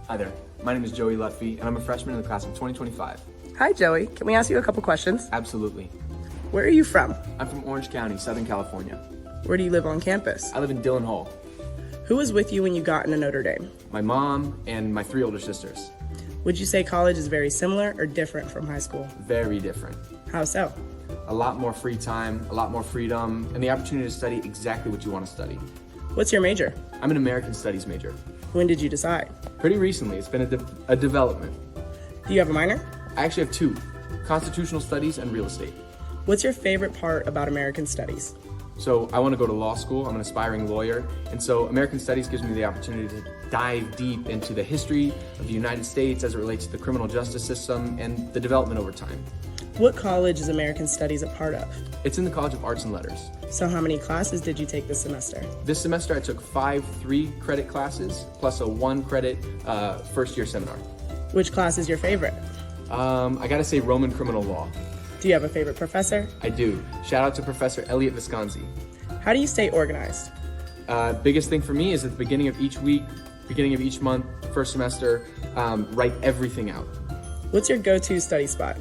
Hi there, my name is Joey Lutfi, and I'm a freshman in the class of 2025. Hi, Joey. Can we ask you a couple questions? Absolutely. Where are you from? I'm from Orange County, Southern California. Where do you live on campus? I live in Dillon Hall. Who was with you when you got into Notre Dame? My mom and my 3 older sisters. Would you say college is very similar or different from high school? Very different. How so? A lot more free time, a lot more freedom, and the opportunity to study exactly what you want to study. What's your major? I'm an American Studies major. When did you decide? Pretty recently, it's been a development. Do you have a minor? I actually have 2, Constitutional Studies and Real Estate. What's your favorite part about American Studies? So I want to go to law school. I'm an aspiring lawyer. And so American Studies gives me the opportunity to dive deep into the history of the United States as it relates to the criminal justice system and the development over time. What college is American Studies a part of? It's in the College of Arts and Letters. So how many classes did you take this semester? This semester I took 5 3-credit classes plus a 1-credit first-year seminar. Which class is your favorite? I gotta say Roman criminal law. Do you have a favorite professor? I do. Shout out to Professor Elliot Visconsi. How do you stay organized? Biggest thing for me is at the beginning of each week, beginning of each month, first semester, write everything out. What's your go-to study spot?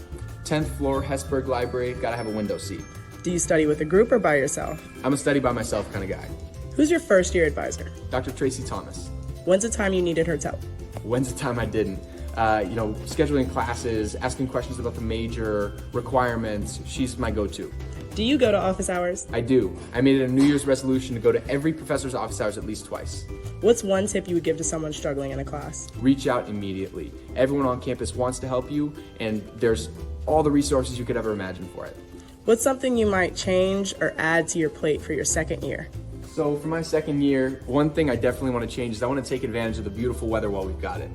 10th floor, Hesburgh Library, gotta have a window seat. Do you study with a group or by yourself? I'm a study by myself kind of guy. Who's your first year advisor? Dr. Tracy Thomas. When's the time you needed her help? When's the time I didn't? Scheduling classes, asking questions about the major, requirements, she's my go-to. Do you go to office hours? I do. I made it a New Year's resolution to go to every professor's office hours at least twice. What's one tip you would give to someone struggling in a class? Reach out immediately. Everyone on campus wants to help you, and there's all the resources you could ever imagine for it. What's something you might change or add to your plate for your second year? So for my second year, one thing I definitely want to change is I want to take advantage of the beautiful weather while we've got it.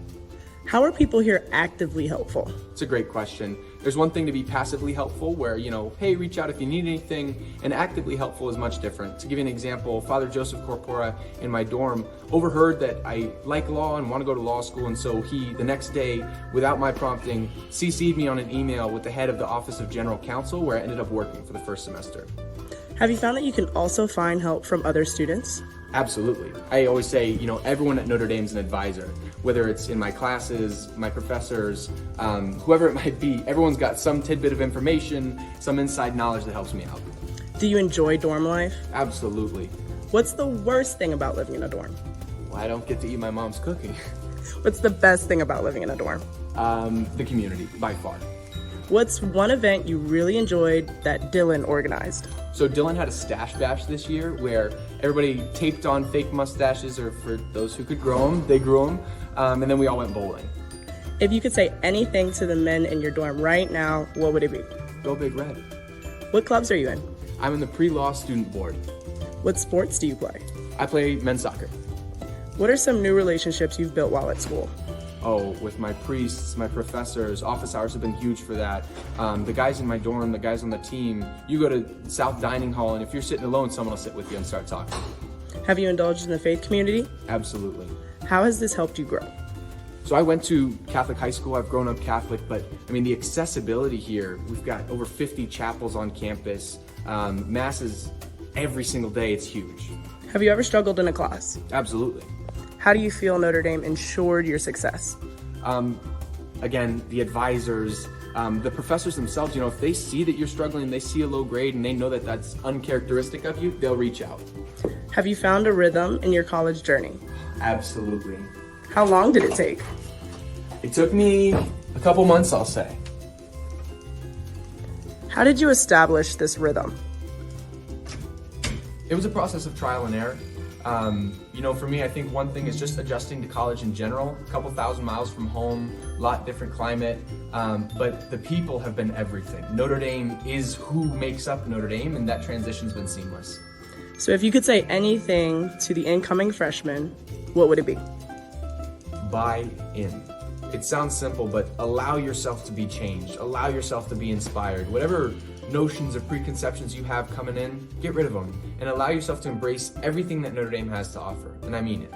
How are people here actively helpful? It's a great question. There's one thing to be passively helpful where, hey, reach out if you need anything, and actively helpful is much different. To give you an example, Father Joseph Corpora in my dorm overheard that I like law and want to go to law school, and so he, the next day, without my prompting, CC'd me on an email with the head of the Office of General Counsel where I ended up working for the first semester. Have you found that you can also find help from other students? Absolutely. I always say, everyone at Notre Dame is an advisor, whether it's in my classes, my professors, whoever it might be. Everyone's got some tidbit of information, some inside knowledge that helps me out. Do you enjoy dorm life? Absolutely. What's the worst thing about living in a dorm? Well, I don't get to eat my mom's cooking. What's the best thing about living in a dorm? The community, by far. What's one event you really enjoyed that Dylan organized? So Dylan had a stash bash this year where everybody taped on fake mustaches, or for those who could grow them, they grew them, and then we all went bowling. If you could say anything to the men in your dorm right now, what would it be? Go Big Red. What clubs are you in? I'm in the pre-law student board. What sports do you play? I play men's soccer. What are some new relationships you've built while at school? Oh, with my priests, my professors, office hours have been huge for that. The guys in my dorm, the guys on the team, you go to South Dining Hall, and if you're sitting alone, someone will sit with you and start talking. Have you indulged in the faith community? Absolutely. How has this helped you grow? So I went to Catholic high school. I've grown up Catholic, but the accessibility here, we've got over 50 chapels on campus, masses every single day. It's huge. Have you ever struggled in a class? Absolutely. How do you feel Notre Dame ensured your success? Again, the advisors, the professors themselves, if they see that you're struggling, they see a low grade and they know that that's uncharacteristic of you, they'll reach out. Have you found a rhythm in your college journey? Absolutely. How long did it take? It took me a couple months, I'll say. How did you establish this rhythm? It was a process of trial and error. For me, I think one thing is just adjusting to college in general. A couple thousand miles from home, a lot different climate, but the people have been everything. Notre Dame is who makes up Notre Dame, and that transition's been seamless. So if you could say anything to the incoming freshmen, what would it be? Buy in. It sounds simple, but allow yourself to be changed. Allow yourself to be inspired. Whatever notions or preconceptions you have coming in, get rid of them and allow yourself to embrace everything that Notre Dame has to offer. And I mean it.